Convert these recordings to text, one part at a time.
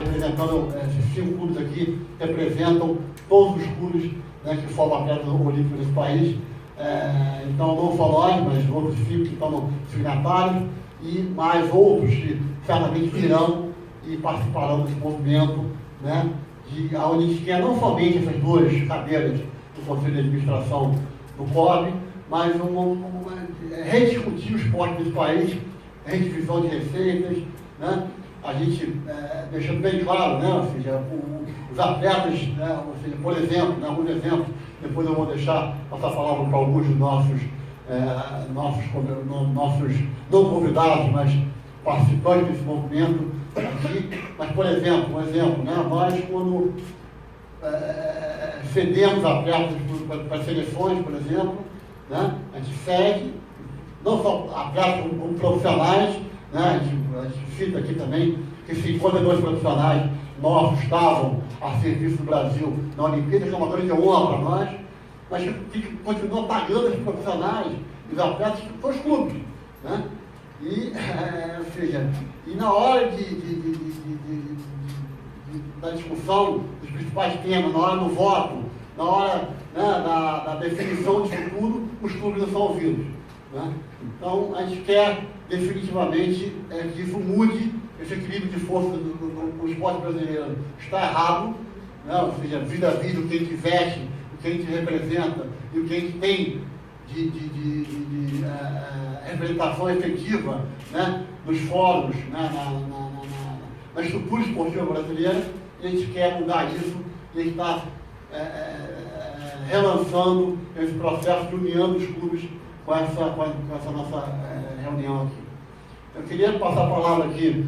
Representando esses 5 clubes aqui, representam todos os clubes, né, que formam atletas olímpicos desse país. Então, não só nós, mas outros 5 que estão signatários e mais outros que certamente virão e participarão desse movimento, né, onde a gente quer não somente essas 2 cadeiras do Conselho de Administração do COB, mas rediscutir o esporte desse país, redivisão de receitas, né? A gente deixando bem claro, né? Ou seja, os atletas, né? Ou seja, por exemplo, né? Alguns exemplos, depois eu vou passar a palavra para alguns dos nossos não convidados, mas participantes desse movimento aqui. Mas, por exemplo, né? Nós, quando cedemos atletas para seleções, por exemplo, né? A gente segue, não só atletas como profissionais, né? A gente cita aqui também que 52 profissionais nossos estavam a serviço do Brasil na Olimpíada, que é uma grande honra para nós, mas que continua pagando os profissionais e os atletas para os clubes, né? E, ou seja, e na hora da discussão dos principais temas, na hora do voto, na hora, né, da definição disso tudo, os clubes não são ouvidos, né? Então, a gente quer definitivamente que isso mude, esse equilíbrio de força do esporte brasileiro está errado, né? Ou seja, vida a vida, o que a gente veste, o que a gente representa e o que a gente tem de representação efetiva, né? Nos fóruns, né? na estrutura esportiva brasileira, e a gente quer mudar isso, e a gente está relançando esse processo de união dos clubes com essa nossa reunião aqui. Eu queria passar a palavra aqui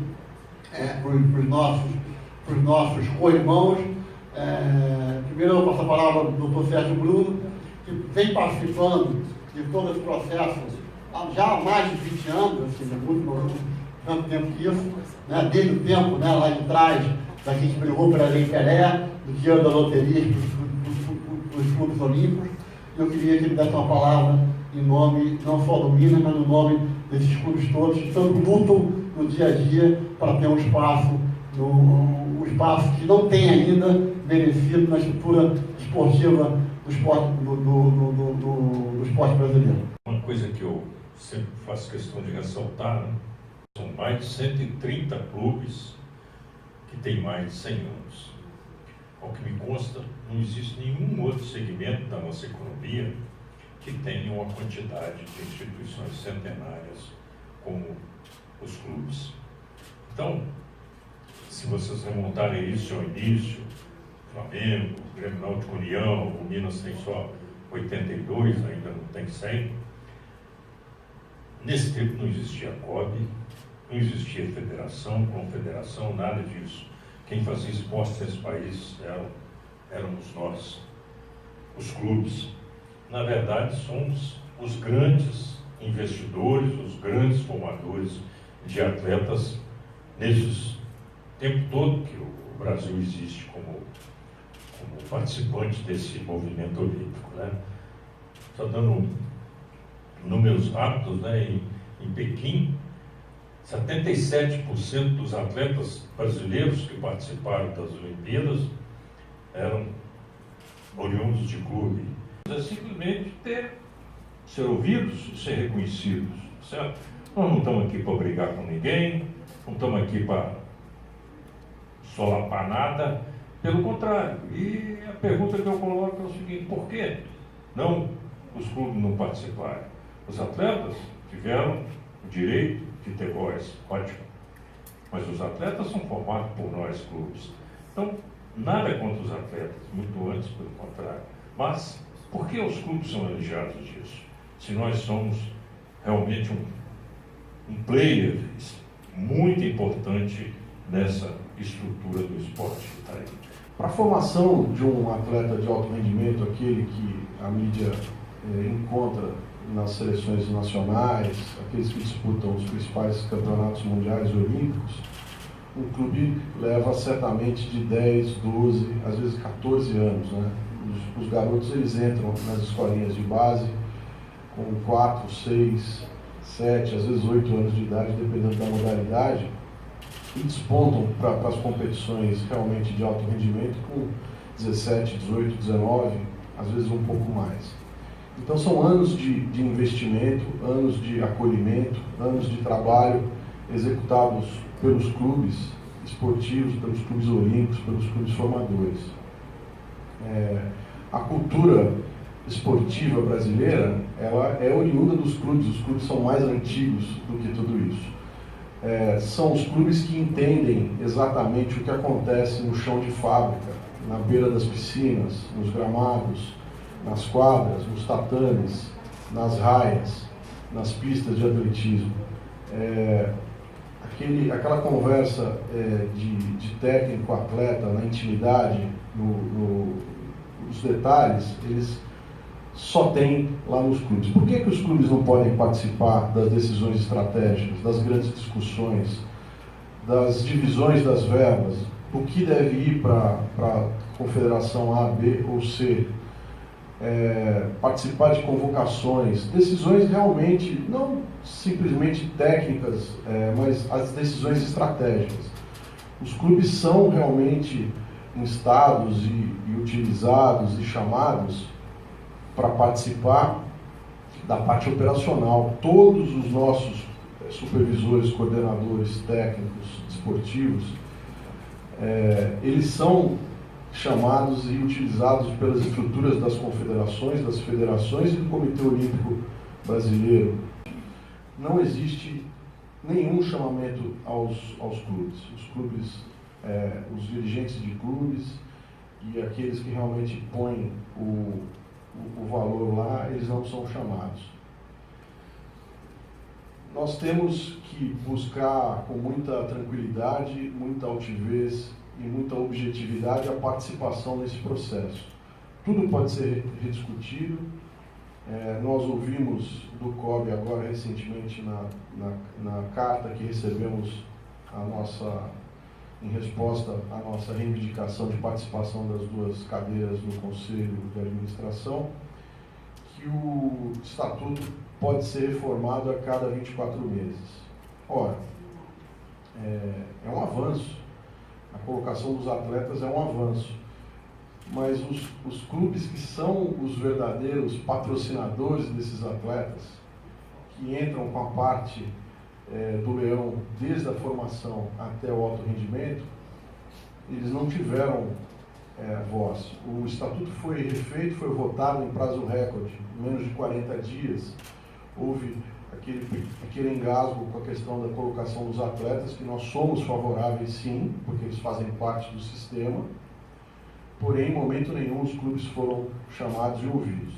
para os nossos co-irmãos. Primeiro eu vou passar a palavra ao doutor Sérgio Bruno, que vem participando de todo esse processo já há mais de 20 anos, ou seja, tanto tempo que isso, né? Desde o tempo, né, lá de trás, da que a gente brigou pela Lei Pelé, do dinheiro da loteria para os clubes olímpicos. Eu queria que ele desse uma palavra em nome não só do Minas, mas no nome desses clubes todos que tanto lutam no dia a dia para ter um espaço que não tem ainda merecido na estrutura esportiva do esporte brasileiro. Uma coisa que eu sempre faço questão de ressaltar, né? São mais de 130 clubes que têm mais de 100 anos. Ao que me consta, não existe nenhum outro segmento da nossa economia que tenha uma quantidade de instituições centenárias como os clubes. Então, se vocês remontarem isso ao início, Flamengo, Grêmio Náutico União, o Minas tem só 82, ainda não tem 100. Nesse tempo não existia COB, não existia federação, confederação, nada disso. Quem fazia esporte nesse país éramos nós, os clubes. Na verdade, somos os grandes investidores, os grandes formadores de atletas nesse tempo todo que o Brasil existe como participante desse movimento olímpico, né? Só dando números rápidos, né? Em Pequim, 77% dos atletas brasileiros que participaram das Olimpíadas eram oriundos de clube. É simplesmente ser ouvidos e ser reconhecidos, certo? Nós não estamos aqui para brigar com ninguém, não estamos aqui para solapar nada, pelo contrário. E a pergunta que eu coloco é o seguinte: por que não os clubes não participarem? Os atletas tiveram o direito de ter voz, ótimo, mas os atletas são formados por nós, clubes. Então, nada contra os atletas, muito antes, pelo contrário. Mas por que os clubes são alijados disso? Se nós somos realmente um player muito importante nessa estrutura do esporte que está aí. Para a formação de um atleta de alto rendimento, aquele que a mídia encontra nas seleções nacionais, aqueles que disputam os principais campeonatos mundiais e olímpicos, um clube leva certamente de 10, 12, às vezes 14 anos, né? os garotos eles entram nas escolinhas de base com 4, 6, 7, às vezes 8 anos de idade, dependendo da modalidade, e despontam para as competições realmente de alto rendimento com 17, 18, 19, às vezes um pouco mais. Então são anos de investimento, anos de acolhimento, anos de trabalho executados pelos clubes esportivos, pelos clubes olímpicos, pelos clubes formadores. A cultura esportiva brasileira, ela é oriunda dos clubes, os clubes são mais antigos do que tudo isso. São os clubes que entendem exatamente o que acontece no chão de fábrica, na beira das piscinas, nos gramados, nas quadras, nos tatames, nas raias, nas pistas de atletismo. Aquela conversa de técnico-atleta na intimidade, nos detalhes, eles só têm lá nos clubes. Por que os clubes não podem participar das decisões estratégicas, das grandes discussões, das divisões das verbas? O que deve ir para a confederação A, B ou C? Participar de convocações, decisões realmente, não simplesmente técnicas, mas as decisões estratégicas. Os clubes são realmente instados e utilizados e chamados para participar da parte operacional. Todos os nossos supervisores, coordenadores técnicos, esportivos, eles são chamados e utilizados pelas estruturas das confederações, das federações e do Comitê Olímpico Brasileiro. Não existe nenhum chamamento aos clubes. Os clubes, os dirigentes de clubes e aqueles que realmente põem o valor lá, eles não são chamados. Nós temos que buscar com muita tranquilidade, muita altivez e muita objetividade a participação nesse processo. Tudo pode ser rediscutido. Nós ouvimos do COB agora recentemente na carta que recebemos em resposta à nossa reivindicação de participação das 2 cadeiras no Conselho de Administração, que o Estatuto pode ser reformado a cada 24 meses. Ora, é um avanço. A colocação dos atletas é um avanço, mas os clubes que são os verdadeiros patrocinadores desses atletas, que entram com a parte do leão desde a formação até o alto rendimento, eles não tiveram voz. O estatuto foi refeito, foi votado em prazo recorde, em menos de 40 dias. Houve aquele engasgo com a questão da colocação dos atletas, que nós somos favoráveis sim, porque eles fazem parte do sistema, porém, em momento nenhum, os clubes foram chamados e ouvidos.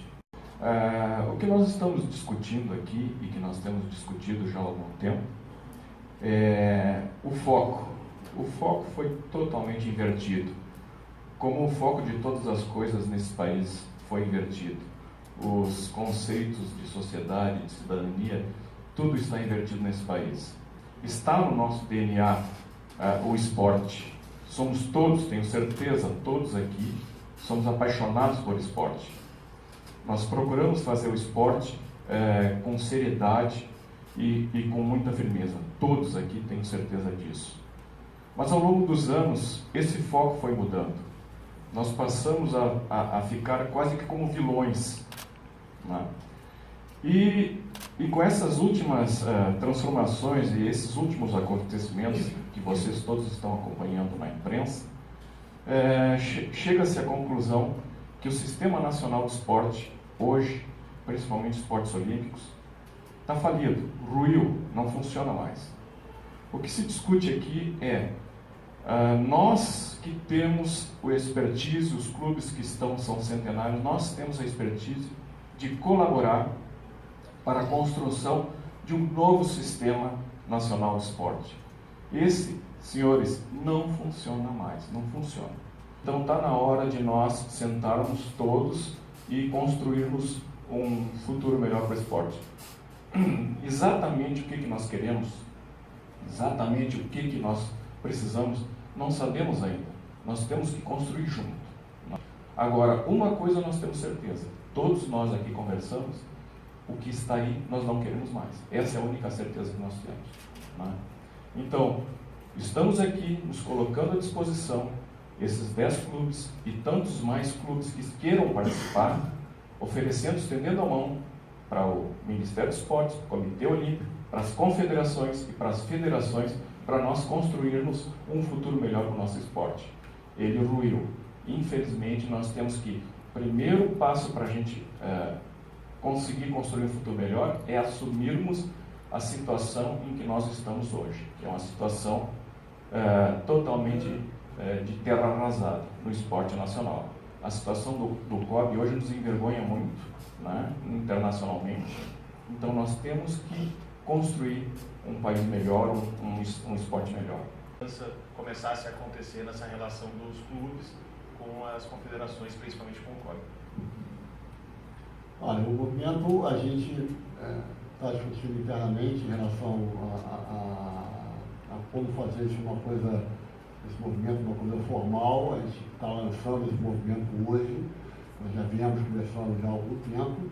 O que nós estamos discutindo aqui, e que nós temos discutido já há algum tempo, é o foco. O foco foi totalmente invertido, como o foco de todas as coisas nesse país foi invertido. Os conceitos de sociedade, de cidadania, tudo está invertido nesse país. Está no nosso DNA o esporte. Somos todos, tenho certeza, todos aqui, somos apaixonados por esporte. Nós procuramos fazer o esporte com seriedade e com muita firmeza. Todos aqui tenho certeza disso. Mas ao longo dos anos, esse foco foi mudando. Nós passamos a ficar quase que como vilões. Né? E com essas últimas transformações e esses últimos acontecimentos que vocês todos estão acompanhando na imprensa, chega-se à conclusão que o Sistema Nacional de Esporte, hoje, principalmente esportes olímpicos, está falido, ruiu, não funciona mais. O que se discute aqui nós que temos o expertise, os clubes que são centenários, nós temos a expertise de colaborar para a construção de um novo Sistema Nacional de Esporte. Esse, senhores, não funciona mais, não funciona. Então está na hora de nós sentarmos todos e construirmos um futuro melhor para o esporte. Exatamente o que nós queremos, exatamente o que nós precisamos, não sabemos ainda. Nós temos que construir junto. Agora, uma coisa nós temos certeza, todos nós aqui conversamos, o que está aí nós não queremos mais. Essa é a única certeza que nós temos, né? Então, estamos aqui nos colocando à disposição, esses 10 clubes e tantos mais clubes que queiram participar, oferecendo, estendendo a mão para o Ministério dos Esportes, para o Comitê Olímpico, para as confederações e para as federações, para nós construirmos um futuro melhor para o nosso esporte. Ele ruiu. Infelizmente, nós temos que, primeiro passo para a gente conseguir construir um futuro melhor é assumirmos a situação em que nós estamos hoje, que é uma situação totalmente de terra arrasada no esporte nacional. A situação do COB hoje nos envergonha muito, né, internacionalmente. Então nós temos que construir um país melhor, um esporte melhor. Começasse a acontecer nessa relação dos clubes com as confederações, principalmente com o COB. Olha, o movimento a gente está discutindo internamente em relação a como fazer isso esse movimento uma coisa formal. A gente está lançando esse movimento hoje, nós já viemos conversando já há algum tempo.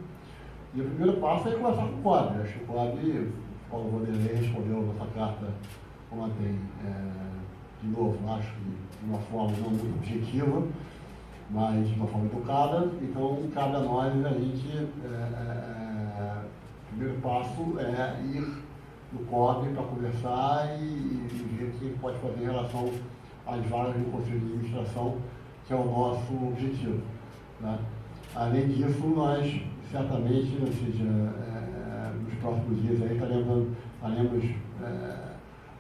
E o primeiro passo é conversar com o COB. Acho que o COB, o Paulo Vanderlei respondeu a nossa carta ontem, de novo, acho que de uma forma não muito objetiva, mas de uma forma educada. Então, cabe a nós, a gente, o primeiro passo é ir no COB para conversar e ver o que pode fazer em relação às vagas do Conselho de Administração, que é o nosso objetivo, né? Além disso, nós certamente, ou seja, nos próximos dias aí estaremos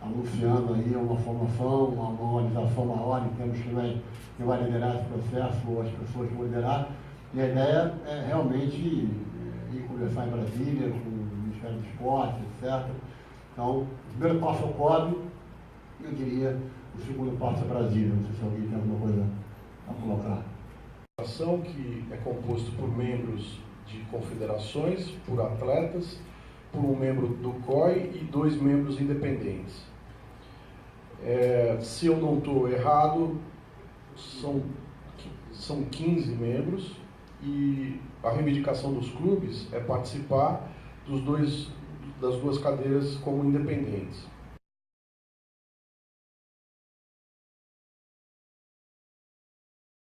anunciando aí uma formação, uma organização maior em termos que vai liderar esse processo, ou as pessoas que vão liderar. E a ideia é realmente ir conversar em Brasília com o Ministério do Esporte, etc. Então, o primeiro passo é o COB, eu diria, o segundo passo é Brasília. Não sei se alguém tem alguma coisa a colocar. A ação que é composto por membros de confederações, por atletas, por um membro do COI e 2 membros independentes. Se eu não estou errado, são 15 membros e a reivindicação dos clubes é participar das 2 cadeiras como independentes.